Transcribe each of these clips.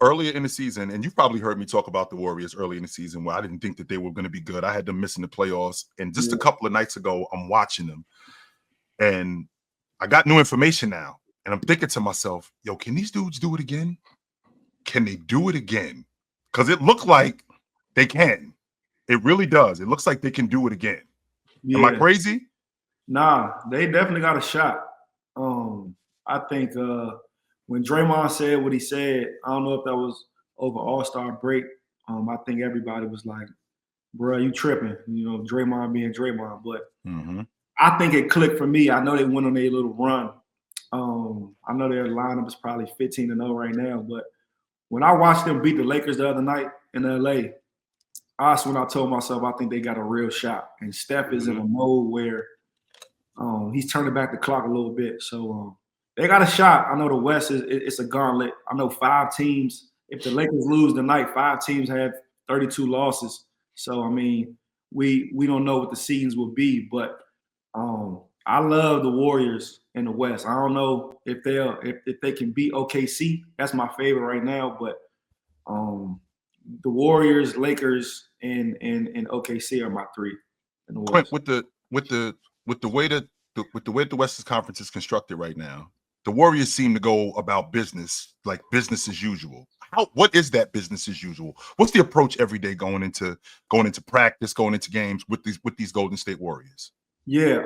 earlier in the season, and you probably heard me talk about the Warriors early in the season where I didn't think that they were going to be good. I had them missing the playoffs. And just a couple of nights ago, I'm watching them. And I got new information now. And I'm thinking to myself, yo, can these dudes do it again? Can they do it again? Because it looked like they can. It really does. It looks like they can do it again. Am I crazy? Nah, they definitely got a shot. I think when Draymond said what he said, I don't know if that was over All-Star break. I think everybody was like, bro, you tripping. You know, Draymond being Draymond. But I think it clicked for me. I know they went on a little run. I know their lineup is probably 15-0 right now. But when I watched them beat the Lakers the other night in L.A., that's when I told myself I think they got a real shot. And Steph is in a mode where he's turning back the clock a little bit. So they got a shot. I know the West it's a gauntlet. I know 5 teams. If the Lakers lose tonight, 5 teams have 32 losses. So I mean, we don't know what the seasons will be, but I love the Warriors in the West. I don't know if they can beat OKC. That's my favorite right now, but the Warriors, Lakers, and OKC are my 3 in the West. With the way that the Western Conference is constructed right now, the Warriors seem to go about business like business as usual. What is that business as usual? What's the approach every day going into practice, going into games with these Golden State Warriors? Yeah,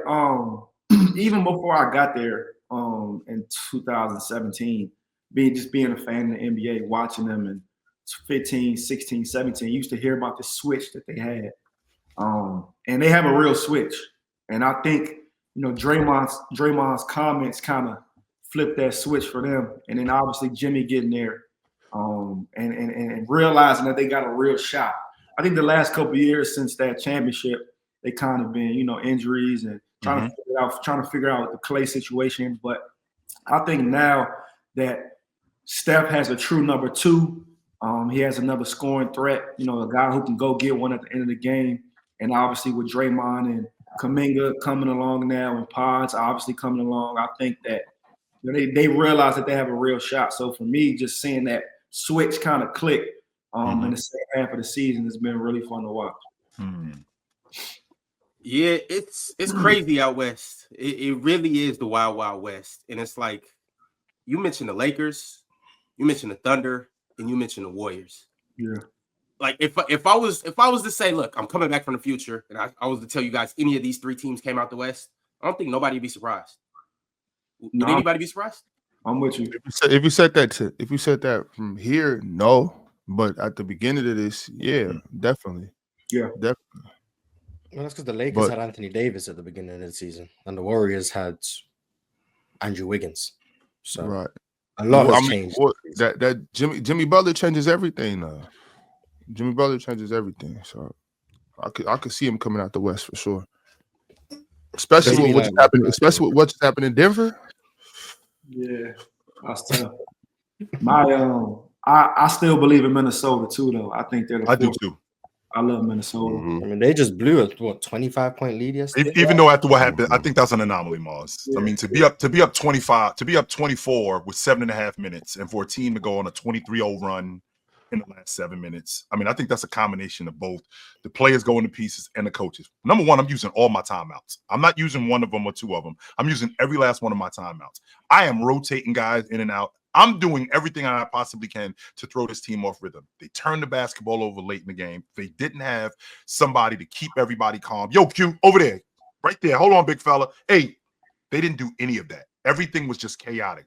even before I got there in 2017, being a fan of the NBA, watching them in 15, 16, 17, used to hear about the switch that they had. And they have a real switch. And I think, you know, Draymond's comments kind of flipped that switch for them. And then obviously Jimmy getting there and realizing that they got a real shot. I think the last couple of years since that championship, they kind of been, you know, injuries and trying to figure out the Clay situation. But I think now that Steph has a true number 2, he has another scoring threat, you know, a guy who can go get one at the end of the game. And obviously with Draymond and Kuminga coming along now and Pods obviously coming along, I think that, you know, they realize that they have a real shot. So for me, just seeing that switch kind of click in the second half of the season has been really fun to watch. Yeah, it's crazy out west. It really is the wild, wild west. And it's like, you mentioned the Lakers, you mentioned the Thunder, and you mentioned the Warriors. Yeah. Like if I was to say, look, I'm coming back from the future, and I was to tell you guys any of these 3 teams came out the West, I don't think nobody would be surprised. Would anybody be surprised? I'm with you. If you said that from here, no. But at the beginning of this, yeah, definitely. Yeah. Definitely. Well, that's because the Lakers had Anthony Davis at the beginning of the season, and the Warriors had Andrew Wiggins. So right. A lot has changed. That Jimmy Butler changes everything now. Jimmy Butler changes everything. So I could see him coming out the West for sure. Especially with what's happening in Denver. Yeah, that's tough. I still believe in Minnesota too, though. I think they're I do too. I love Minnesota. I mean, they just blew a 25-point lead yesterday. Even though after what happened, I think that's an anomaly, Mars. Yeah. I mean, to be up 25, to be up 24 with 7.5 minutes, and for a team to go on a 23-0 run in the last 7 minutes. I mean, I think that's a combination of both the players going to pieces and the coaches. Number one, I'm using all my timeouts. I'm not using one of them or 2 of them. I'm using every last one of my timeouts. I am rotating guys in and out. I'm doing everything I possibly can to throw this team off rhythm. They turned the basketball over late in the game. They didn't have somebody to keep everybody calm. Yo, Q, over there, right there. Hold on, big fella. Hey, they didn't do any of that. Everything was just chaotic.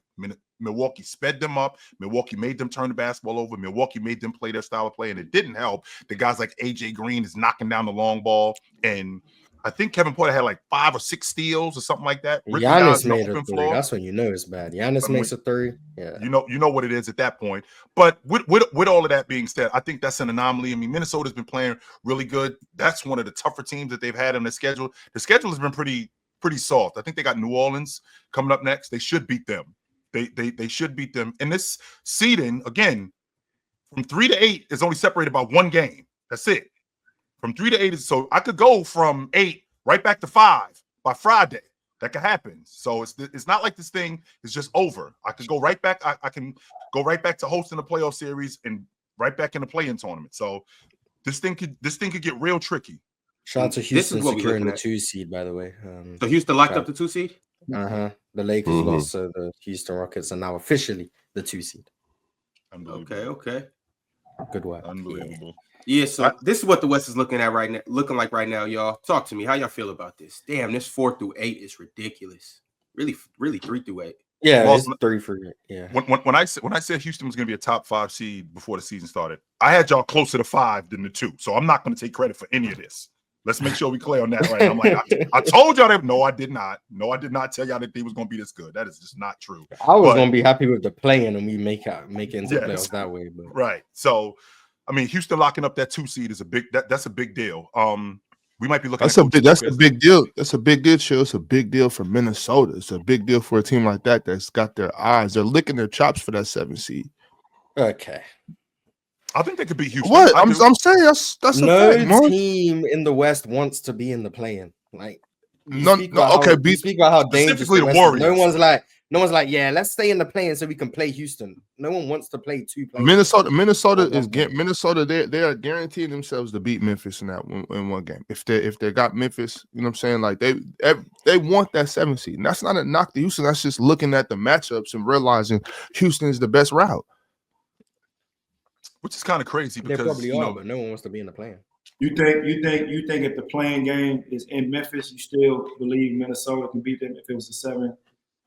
Milwaukee sped them up. Milwaukee made them turn the basketball over. Milwaukee made them play their style of play, and it didn't help. The guys like A.J. Green is knocking down the long ball, and I think Kevin Porter had like 5 or 6 steals or something like that. Giannis made a 3. That's when you know it's bad. Giannis makes a 3. Yeah, you know what it is at that point. But with all of that being said, I think that's an anomaly. I mean, Minnesota's been playing really good. That's one of the tougher teams that they've had on the schedule. The schedule has been pretty soft. I think they got New Orleans coming up next. They should beat them. They should beat them. And this seeding, again, from 3 to 8 is only separated by 1 game. That's it. From 3 to 8 is so I could go from 8 right back to 5 by Friday. That could happen. So it's not like this thing is just over. I could go right back. I can go right back to hosting the playoff series and right back in the play-in tournament. So this thing could get real tricky. Shout out to This is Houston what we're securing the looking at. 2 seed, by the way. So Houston locked up the 2 seed? The Lakers lost, so the Houston Rockets are now officially the 2 seed. Okay. Good work. Unbelievable. Yeah, so this is what the West is looking like right now, y'all. Talk to me. How y'all feel about this? Damn, this 4 through 8 is ridiculous. Really 3 through 8. Yeah, Well, it's 3 for you. Yeah. When I said Houston was going to be a top 5 seed before the season started, I had y'all closer to 5 than the 2. So I'm not going to take credit for any of this. Let's make sure we clear on that right now. I'm like, I told y'all that. No, I did not. No, I did not tell y'all that they was going to be this good. That is just not true. I was going to be happy with the play-in and we make it into the playoffs that way. But. Right. So, I mean, Houston locking up that 2 seed is that's a big deal. We might be looking. That's a big deal. That's a big deal. Show. It's a big deal for Minnesota. It's a big deal for a team like that that's got their eyes. They're licking their chops for that 7 seed. Okay. I think they could beat Houston. What I'm saying that's no a fact, team in the West wants to be in the play-in. Like speak about how dangerous the Warriors. No one's like, yeah, let's stay in the play-in so we can play Houston. No one wants to play 2 play. Minnesota. They are guaranteeing themselves to beat Memphis in that one game. If they got Memphis, you know what I'm saying? Like they want that 7 seed. And that's not a knock to Houston. That's just looking at the matchups and realizing Houston is the best route. Which is kind of crazy because they probably are, but no one wants to be in the play-in. You think if the playing game is in Memphis, you still believe Minnesota can beat them if it was a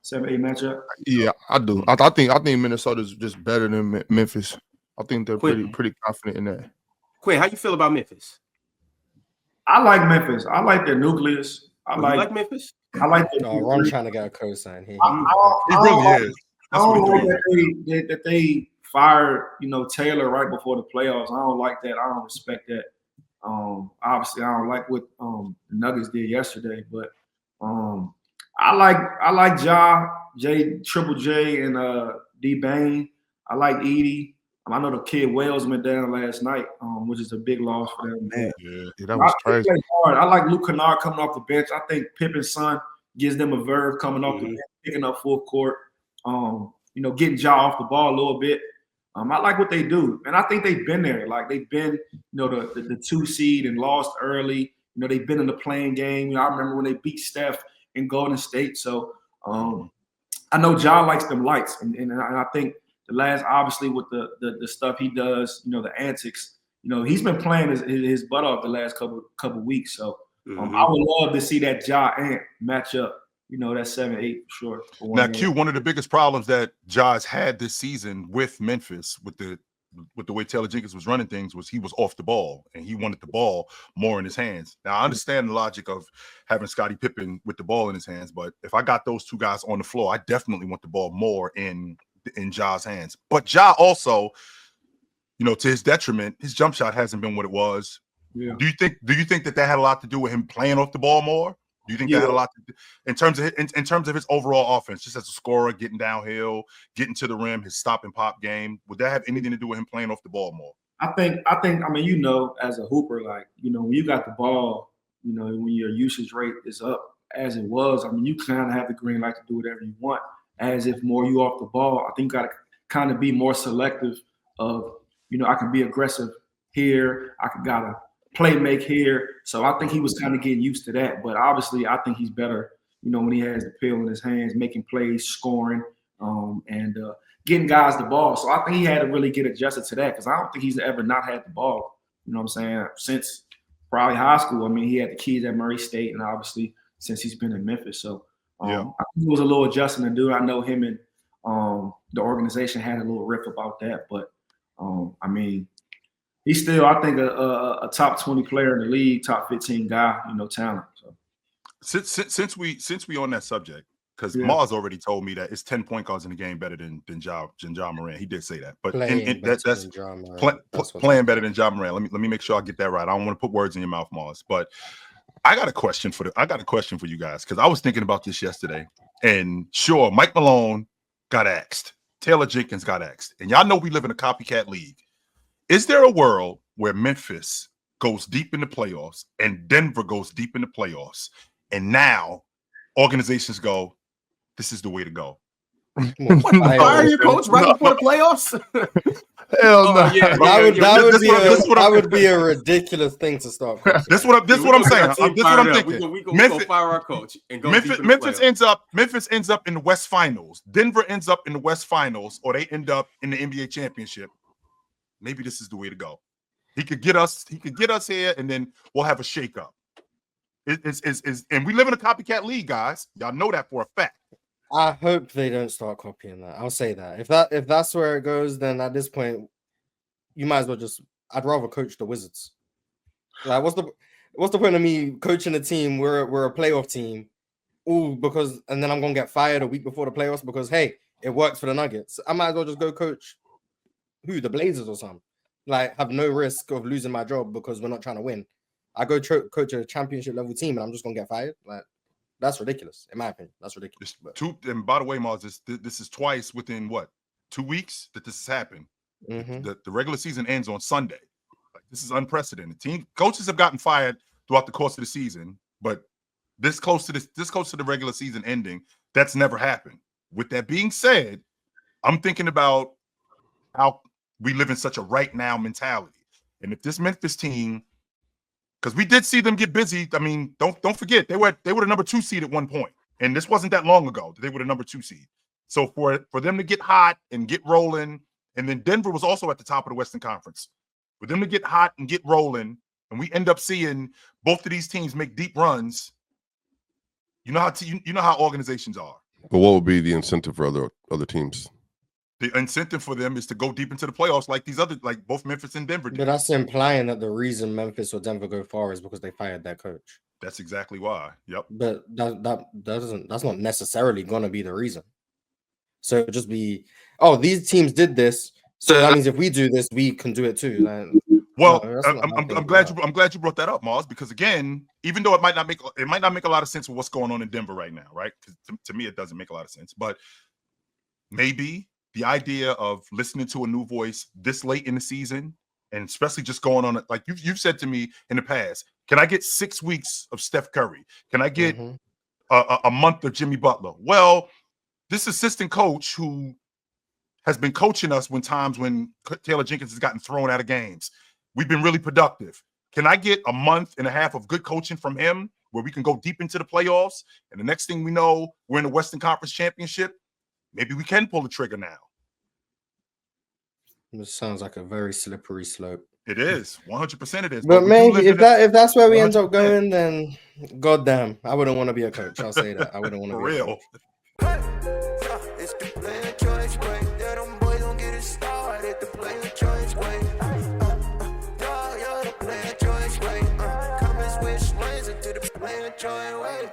7-8 matchup? Yeah, I do. I think Minnesota is just better than Memphis. I think they're pretty confident in that. Quinn, how you feel about Memphis? I like Memphis. I like their nucleus. You like Memphis? I like their No, Ron trying to get a cosign here. He really is. I don't like that they fired, Taylor right before the playoffs. I don't like that. I don't respect that. Obviously, I don't like what the Nuggets did yesterday, but I like Triple J, and D Bane. I like Edie. I know the kid Wells went down last night, which is a big loss for them. Yeah, that was crazy. I like Luke Kennard coming off the bench. I think Pippen's son gives them a verve coming off the bench, picking up full court. Getting Ja off the ball a little bit. I like what they do, and I think they've been there. Like they've been, the 2 seed and lost early. They've been in the playing game. I remember when they beat Steph in Golden State. So I know Ja likes them lights, and I think the last, obviously with the stuff he does, the antics. He's been playing his butt off the last couple weeks. So I would love to see that Ja Ant match up. That 7-8 for sure. Now, Q, one of the biggest problems that Ja's had this season with Memphis, with the way Taylor Jenkins was running things, was he was off the ball and he wanted the ball more in his hands. Now, I understand the logic of having Scottie Pippen with the ball in his hands, but if I got those 2 guys on the floor, I definitely want the ball more in Ja's hands. But Ja also, to his detriment, his jump shot hasn't been what it was. Yeah. Do you think that had a lot to do with him playing off the ball more? Do you think that had a lot to do in terms of his overall offense, just as a scorer, getting downhill, getting to the rim, his stop and pop game? Would that have anything to do with him playing off the ball more? I think, as a hooper, when you got the ball, when your usage rate is up as it was, you kind of have the green light to do whatever you want. As if more you off the ball, I think you got to kind of be more selective of, I can be aggressive here. I gotta play make here. So I think he was kind of getting used to that. But obviously, I think he's better, when he has the pill in his hands, making plays, scoring, and getting guys the ball. So I think he had to really get adjusted to that because I don't think he's ever not had the ball, since probably high school. He had the keys at Murray State, and obviously since he's been in Memphis. So I think it was a little adjusting to do. I know him and the organization had a little riff about that. But, he's still, I think, a top 20 player in the league, top 15 guy, talent. So since we on that subject, because Mars already told me that it's 10 point guards in the game better than Ja Morant. He did say that, but that's playing better than Ja Morant. Let me make sure I get that right. I don't want to put words in your mouth, Mars, but I got a question for you guys because I was thinking about this yesterday, and sure, Mike Malone got axed, Taylor Jenkins got axed, and y'all know we live in a copycat league. Is there a world where Memphis goes deep in the playoffs and Denver goes deep in the playoffs, and now organizations go, this is the way to go. Fire your coach right before the playoffs. Hell no. yeah. That would be a ridiculous thing to start. This what I'm saying. This what I'm thinking. We gonna fire our coach and go. Memphis ends up in the West Finals. Denver ends up in the West Finals, or they end up in the NBA championship. Maybe this is the way to go. He could get us here, and then we'll have a shakeup. And we live in a copycat league, guys. Y'all know that for a fact. I hope they don't start copying that. I'll say that. If that's where it goes, then at this point, you might as well just. I'd rather coach the Wizards. Like, what's the point of me coaching a team? We're a playoff team, and then I'm gonna get fired a week before the playoffs because hey, it works for the Nuggets. I might as well just go coach the Blazers or something. Like, have no risk of losing my job because we're not trying to win. I go coach a championship level team and I'm just gonna get fired. Like, that's ridiculous, in my opinion. That's ridiculous. And by the way, Mars, this is twice within 2 weeks that this has happened. Mm-hmm. The regular season ends on Sunday. Like, this is unprecedented. Coaches have gotten fired throughout the course of the season, but this close to the regular season ending, that's never happened. With that being said, I'm thinking about how we live in such a right now mentality, and if this Memphis team. Because we did see them get busy. I mean, don't forget they were the number 2 seed at one point, and this wasn't that long ago that they were the number 2 seed. So for them to get hot and get rolling, and then Denver was also at the top of the Western Conference. For them to get hot and get rolling, and we end up seeing both of these teams make deep runs. You know how organizations are. But what would be the incentive for other teams? The incentive for them is to go deep into the playoffs, like both Memphis and Denver did. But that's implying that the reason Memphis or Denver go far is because they fired their coach. That's exactly why. Yep. But that's not necessarily gonna be the reason. So it'll just be, these teams did this, so that means if we do this, we can do it too. Like, well, I'm glad you brought that up, Mars, because again, even though it might not make a lot of sense with what's going on in Denver right now, right? Because to me, it doesn't make a lot of sense. But maybe the idea of listening to a new voice this late in the season, and especially just going on it, like you've said to me in the past, can I get 6 weeks of Steph Curry? Can I get a month of Jimmy Butler? Well, this assistant coach who has been coaching us when Taylor Jenkins has gotten thrown out of games, we've been really productive. Can I get a month and a half of good coaching from him where we can go deep into the playoffs? And the next thing we know, we're in the Western Conference Championship. Maybe we can pull the trigger now. This sounds like a very slippery slope. It is 100%. It is. But maybe if that's where we end up going, then goddamn, I wouldn't want to be a coach. I'll say that. I wouldn't want to be a coach. It's the player choice way. Yeah, them boys don't get it started. The player choice way. You're the player choice way. Come and switch lanes into the player choice way.